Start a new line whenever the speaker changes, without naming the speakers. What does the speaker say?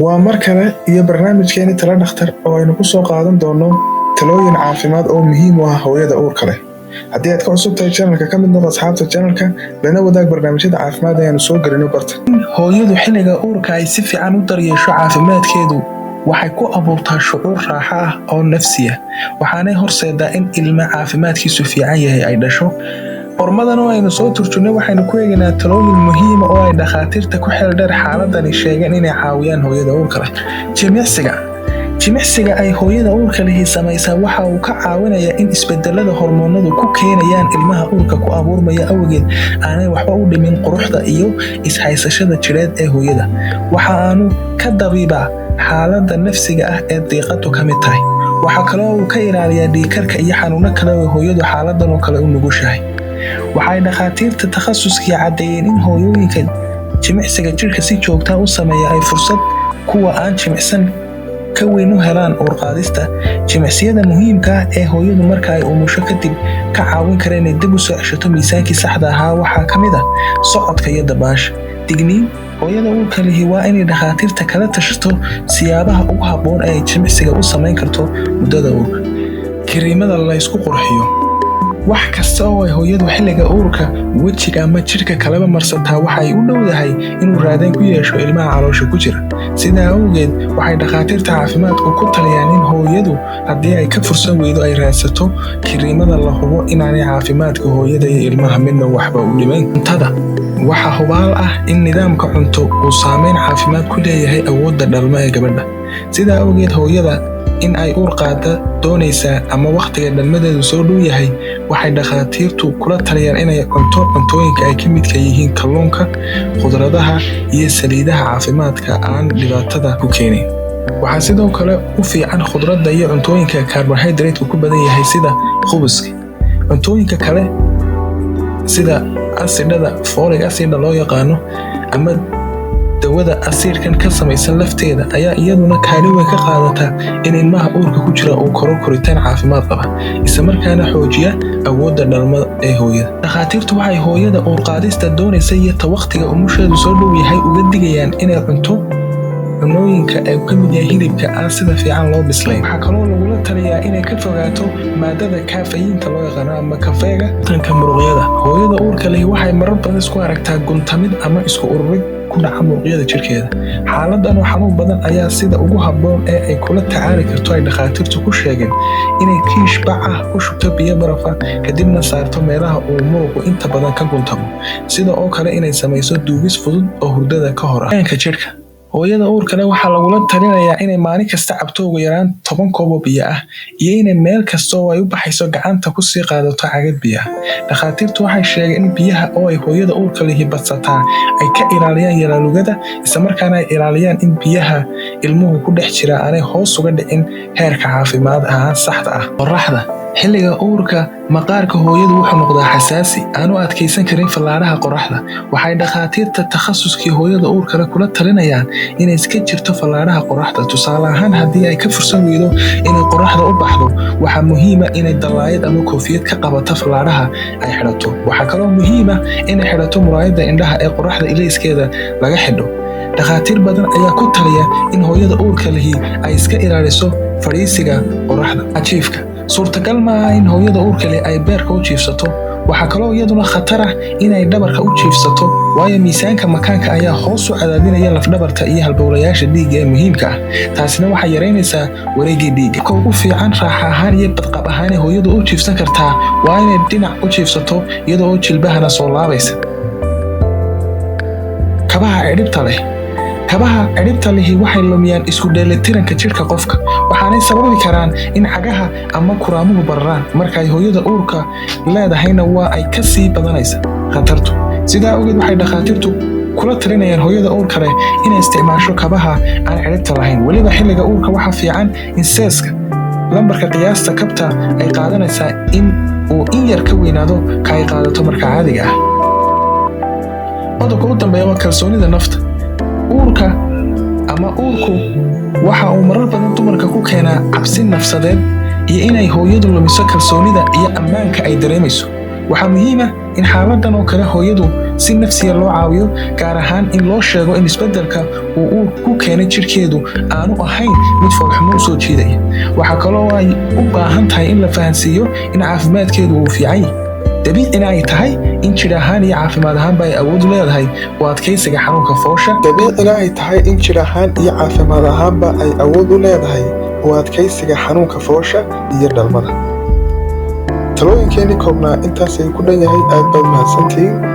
waa mar kale iyo barnaamijkeeni talo dhakhtar oo aynu ku soo qaadan doono talooyin caafimaad oo muhiim u ah hooyada uurka leh. haddii aad ka cusub tahay channelka ka mid noqo asxaabta channelka lana wadaag barnaamijyada caafimaad ee aanu soo gelino barta.
hooyadu xilliga uurka ay si fiican u daryeesho caafimaadkeedu waxay ku abuurtaa shucuur raaxo ah oo nafsiya, waxaanay horseedaa in ilma caafimaadkiisu fiican yahay ay dhasho. hormadan oo aynu soo turjunay waxaynu ku eegaynaa talooyin muhiima oo ay dhakhaatiirta ku xeeldheer xaaladani sheegeen inay caawiyaan hooyada uurka leh. jimicsiga ay hooyada uurka lihi samaysaa waxa uu ka caawinayaa in isbedelada hormoonadu ku keenayaan ilmaha uurka ku abuurmaya awgeed aanay waxba u dhimin quruxda iyo ishaysashada jidheed ee hooyada. waxa aanu ka dabiibaa xaaladda nafsiga ah ee diiqadu ka mid tahay. waxaa kaloo uu ka ilaaliyaa dhiigkarka iyo xanuuno kale oo hooyadu xaaladan oo kale u nugushahay. waxay dhakhaatiirta takhasuskii caddeeyeen in hooyooyinka jimicsiga jidhka si joogtaa u sameeya ay fursad kuwa aan jimicsan ka weyn u helaan uurqaadista. jimicsiyada muhiimka ah ee hooyadu marka ay umusho kadib ka caawin kara inay dib u soo ceshato miisaankii saxda ahaa waxaa ka mid ah socodka iyo dabaasha. digniin: hooyada uurka lihi waa inay dhakhaatiirta kala tashato siyaabaha ugu habboon ee ay jimicsiga u samayn karto muddada uurka. kiriimada la ysku qurxiyo: wax kasta oo ay hooyadu xilliga uurka wejiga ama jidhka kaleba marsataa waxay u dhowdahay inuu raadayn ku yeesho ilmaha caloosha ku jira. sidaa awgeed waxay dhakhaatiirta caafimaadku ku taliyaan in hooyadu haddii ay ka fursan weydo ay raadsato kiriimada la hubo inaanay caafimaadka hooyada iyo ilmaha midna waxba u dhimayn. cuntada: waxaa hubaal ah in nidaamka cunto uu saameyn caafimaad ku leeyahay awoodda dhalmo ee gabadha. sidaa awgeed hooyada in ay uur qaada doonaysaa ama wakhtiga dhalmadeedu soo dhow yahay waxay dhakhaatiirtu kula taliyaan inay cuntooyinka ay ka midka yihiin kalluunka, khudradaha iyo saliidaha caafimaadka aan dhibaatada ku keenayn. waxaa sidoo kale u fiican khudradda iyo cuntooyinka karbohaydraytku ku badan yahay sida khubuska. cuntooyinka kale sida asidhada folic acid loo yaqaano ama dawada asiirkan ka samaysan lafteeda ayaa iyaduna kaalin weyn ka qaadata in ilmaha uurka ku jira uu koro koritaan caafimaad qaba, isla markaana xoojiya awoodda dhalmada ee hooyada. dhakhaatiirtu waxay hooyada uurqaadista doonaysa iyo ta wakhtiga umusheedu soo dhow yahay uga digayaan inay cunooyinka ay ka mid yahay hilibka aan sida fiican loo bislayn. waxaa kaloo lagula taliyaa inay ka fogaato maadada kafeeyinta loo yaqaano ama kafeega. tanka muruqyada: hooyada uurka lihi waxay marar badan isku aragtaa guntamid ama isku ururid ku dhaca muruqyada jirkeeda. xaaladan oo xanuun badan ayaa sida ugu habboon ee ay kula tacaali karto ay dhakhaatiirtu ku sheegeen inay kiish bac ah ku shubto biyo barafa kadibna saarto meelaha uu muruqu inta badan ka guntamo. sida oo kale inay samayso duugis fudud oo hurdada ka hor ah. jidhka: hooyada uurka leh waxaa lagula talinayaa inay maalin kasta cabto ugu yaraan 10 koob oo biyo ah iyo inay meel kasta oo ay u baxayso gacanta ku sii qaadato cagad biyo ah. dhakhaatiirtu waxay sheegeen in biyaha oo ay hooyada uurka lihi badsataa ay ka ilaaliyaan yalaalugada, isla markaana ay ilaaliyaan in biyaha ilmuhu ku dhex jira aanay hoos uga dhicin heerka caafimaad ahaan saxda ah. qorraxda: xilliga uurka maqaarka hooyadu wuxuu noqdaa xasaasi, aan u adkaysan karin fallaadhaha qorraxda. waxay dhakhaatiirta takhasuskii hooyada uurka leh kula talinayaan inay iska jirto fallaadhaha qorraxda. tusaale ahaan haddii ay ka fursan weydo inay qorraxda u baxdo, waxaa muhiima inay dallaayad ama koofiyad ka qabato fallaadhaha ay xidhato. waxaa kaloo muhiima inay xidhato muraayadda indhaha ee qorraxda ilayskeeda laga xidho. dhakhaatiir badan ayaa ku taliya in hooyada uurka lihi ay iska ilaaliso fadhiisiga qorraxda. jiifka: suurtagal ma aha in hooyada uurka leh ay beerka u jiifsato. waxaa kaloo iyaduna khatar ah inay dhabarka u jiifsato, waayo miisaanka makaanka ayaa hoos u cadaadinaya lafdhabarta iyo halbowlayaasha dhiigga ee muhiimka ah. taasina waxay yaraynaysaa wareegii dhiigga. ka ugu fiican raaxa ahaan iyo badqab ahaan ee hooyadu u jiifsan kartaa waa inay dhinac u jiifsato iyadoo oo jilbahana soo laabaysa. kabaha cidhibta leh: kabaha cidhibta lihi waxay lumiyaan isku dheelitiranka jidhka qofka, waxaanay sababi karaan in cagaha ama kuraamuhu bararaan. markaay hooyada uurka leedahayna waa ay ka sii badanaysa khatartu. sidaa awgeed waxay dhakhaatiirtu kula talinayaan hooyada uurka leh inay isticmaasho kabaha aan cidhibta lahayn. weliba xilliga uurka waxaa fiican in seeska lambarka qiyaasta kabta ay qaadanaysaa in uu in yar ka weynaado ka ay qaadato marka caadiga ah. qodobka u dambeeya waa kalsoonida nafta. uurku waxa uu marar badan dumarka ku keenaa cabsi nafsadeed iyo inay hooyadu lumiso kalsoonida iyo ammaanka ay dareemayso. waxaa muhiim ah in xaaladan oo kale hooyadu si nafsiya loo caawiyo, gaar ahaan in loo sheego in isbeddelka uu uurku ku keenay jirkeedu aanu ahayn mid foolxumo u soo jiidaya. Waxaa kaloo ay u baahan tahay in la fahansiiyo in caafimaadkeedu uu fiican yahay, dabiicina ay tahay in jir ahaan iyo caafimaad ahaanba ay awood u leedahay u adkaysiga xanuunka foosha.
dabiicina ay tahay in jir ahaan iyo caafimaad ahaanba ay awood u leedahay u adkaysiga xanuunka foosha iyo dhalmada. talooyinkeenii koobnaa intaasay ku dhan yahay. aad baad mahadsantihiin.